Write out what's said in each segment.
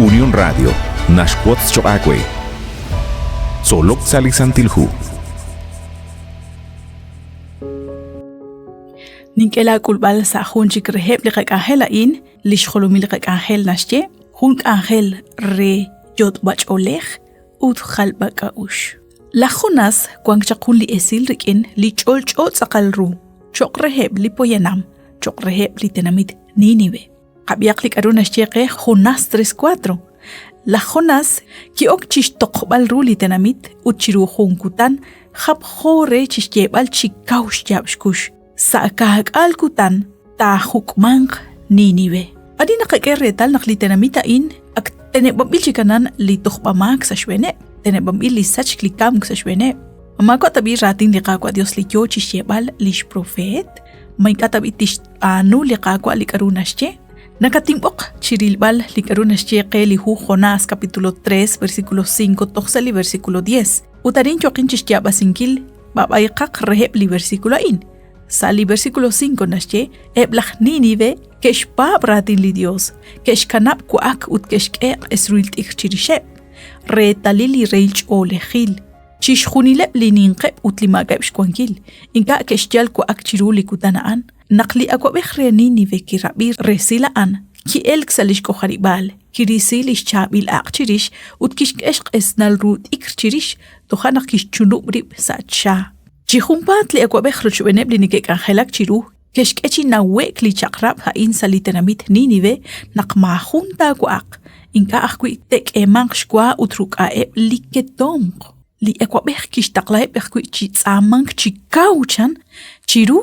Unión Radio, Nashquots Choacue. Solok Salisantilhu. Ninkela kulbal sa hunchik reheb liqak ahela in, lishholumi liqak ahel nashye, hunk ahel re yot bach olech, ut khalbaka ush. La Jonas, kwang chakun li esil rikin, li chol chot sakalru, chok reheb li poyanam, chok reheb li tenamit Ninive. Kabiaklik arunas cheque Jonas 3:4. La Jonas, ki ok chish tokbal ru li tenamit, uchiru hunkutan, hab hore chish jebal chikaush jabshkush. Sa kahakal kutan, ta hukmang Ninive. Adi nakakerre tal nakli tenamitain, ak tenebambil chikanan li tukbamak sa shwene. Tenebambil li sach klikam sa shwene. Amako tabi rating li kakwa Dios li kyo chishebal lish profet, may katabi tish anu li kakwa li karunasche. Nakatimbok chirilbal li karunasche ke li hu Jonas capítulo 3 versículo 5 toxali versículo 10. Utarin chokin chishyaba sinkil babay kak reheb li versículo in. Sali versículo 5 nasche eblach Ninive kesh bab ratin li Dios kesh kanap kuak ut kesh keq esruil tik chirisheb re talili reilch olechil chish khunileb li ninqeb ut li magab shkwankil inka kesh jal kuak chiruli kutanaan naqli akwa bekhre Ninive ki rabi resilaan ki elk salish ko kharibal ki risilish chabil aqchirish ut kish kesh esnal rut ik chirish to khanak kish chunub rib sacha Chihumpat li akwa bekhro chweneb li nikek angelak chiru, keshkechi na wek li chakrab ha insa li tenamit Ninive, nak mahunta kwak, inka akwi tek emang shkwa utruk aeb li ketong. Li akwa bekh kish taklaeb akwi chitsamang chikauchan, chiru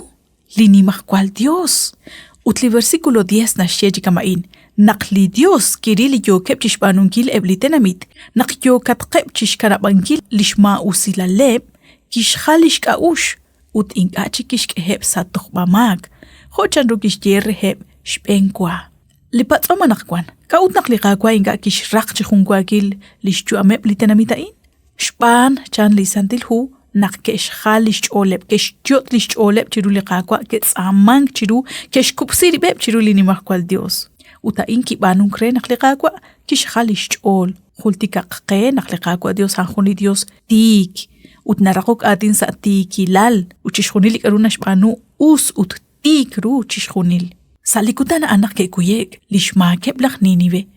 li nimach kwal Dios. Utli versículo 10 na sheji kamain, nak li Dios kiri li yo kep chishbanunkil eb li tenamit, nak yo katkep chishkarabankil lishma usila leb, kish khalish ka ush ut inkachi kish keheb sa tukhbamag khochan ru kish jerheb shpenkwa lipat somanakwan ka ut nakliqa kwa inka kish raqchi khungwa gil lishchu ameb litanamitain shpan chan lisantil hu nak kesh khalish oleb kesh jot lish oleb chiru liqa kwa kets amang chiru kesh kupsiri beb chiru linimah kwal Dios uta inki banun kre nakliqa kwa kish khalish ol khultika qe nakliqa kwa Dios hankhuni Dios tik ut narakok atin sa tikilal uchishkhunil karunash banu us ut tikru uchishkhunil salikutan anak ke kuyek lishma keblach Ninive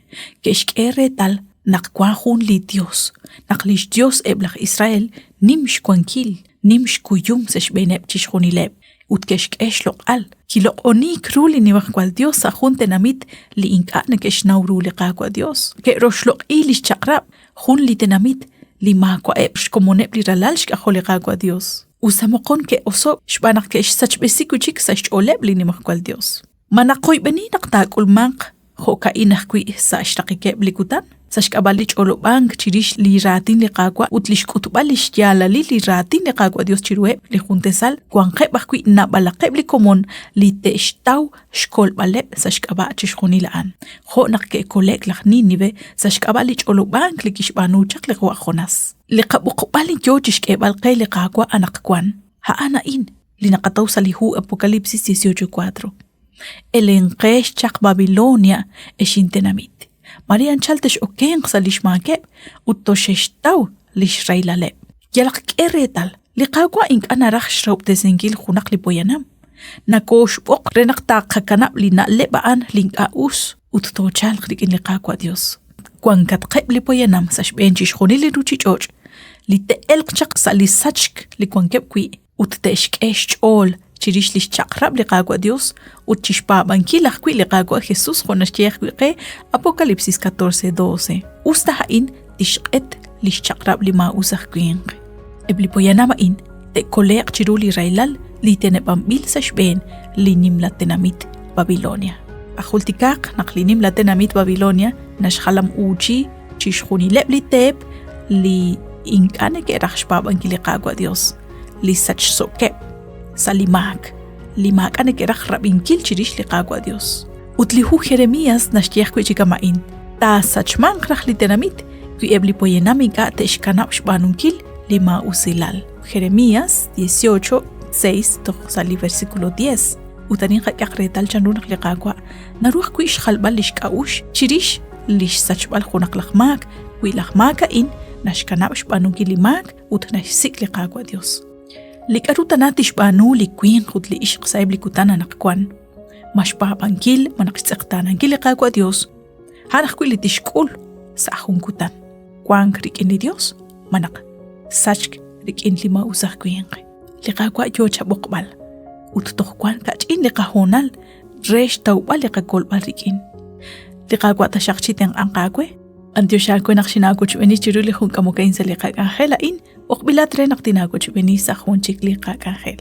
keshkere tal nakwa khun li Dios naklish Dios eblach Israel nimsh kwankil nimsh kuyum seshbeneb chishkhunileb ut keshkesh lokal kilok oni kruli ni kwal Dios sa khun tenamit li inka kesh nawru liqa kwa Dios ke roshlok ilish chakrab khun li tenamit lima kwa epsh komone pliralalsh ka kholiqa kwa Dios usamokon ke oso shbanak ke sach besiku chik sach oleb lini makwal Dios manakoy bani naqtak ulmaq khoka inakwi sa ashtaqike blikutan sach kabalich olobang chirish li ratin liqa kwa utlish kutbalish yala li ratin liqa kwa Dios chirwe li khuntesal kwanqe bakwi na balaqe blikomon li teshtaw shkol baleb sach kaba chishkhunilaan kho naqke kolek lakh Ninive sach kabalich olobang likishbanu chakle kwa Jonas liqabuqbali jojish ke balqe liqa kwa anaqkwan ha ana in linaqatawsal hu Apocalipsis 18:4 elenqesh chaq Babilonia eshintenamit Marian chaltesh oken qsalish makeb utosheshtaw lishrailale yalaq eretal liqaqwa ink ana rakhshrob desengil khunaq li poyanam nakosh boq renaqta qakanab li nalebaan linka us uttochal khrikin liqaqwa Dios kwankat qeb li poyanam sashbenchish khunili ruchichoch li teelq chaq sali sachk li kwankeb kwi utteshkesh ol chirish lish chakrab liqaqwa Dios uchishpa bankilaq kwi liqaqwa Jesus khonashtiq kwi Apocalipsis 14:12 ustahain tishqet lish chakrab lima usaq kwin ebli poyanama in te kolek chiruli railal li tenebambil sashben linim latenamit Babilonia akhultikaq naqlinim latenamit Babilonia nashkhalam uchi chishkhuni lebli teb li inkane ke rakhshpa bankiliqaqwa Dios li sach sokep Salimak, limak ane kerak rabin kil chirish liqaqwa Dios. Utlihu Jeremías nashtiaq kwichikamain. Ta sachman krach litenamit, kwi ebli poyenamika teshkanab shbanunkil lima usilal. Jeremías 18:6 sali versículo 10. Utanin qaqretal chanrunak liqaqwa. Naruq kwish khalbal lishkaush, chirish lish sachbal junak lakmak, wilakmaka in, nashkanab shbanu gilimak, ut nashsik liqagwa Dios. Likaruta natish banu likwin khut li ishq saib likutana nakwan. Mashpapankil manaqsaqtanan giliqagwa Dios. Hanak kwili tishkul sa kutan. Kwang rikin ni Dios manak sachk rikin lima usah kuyengi. Liqagwa yo chabokbal. Ututok kwan kachin liqahonal resh taubal liqagolbal rikin. Liqagwa tashakchiteng angkagwe. Antyo shakwe nakshinago chubeni chiruli hun kamukain sa liqag angela in. Okbilat re naktinago chubeni sa hun chik liqag angel.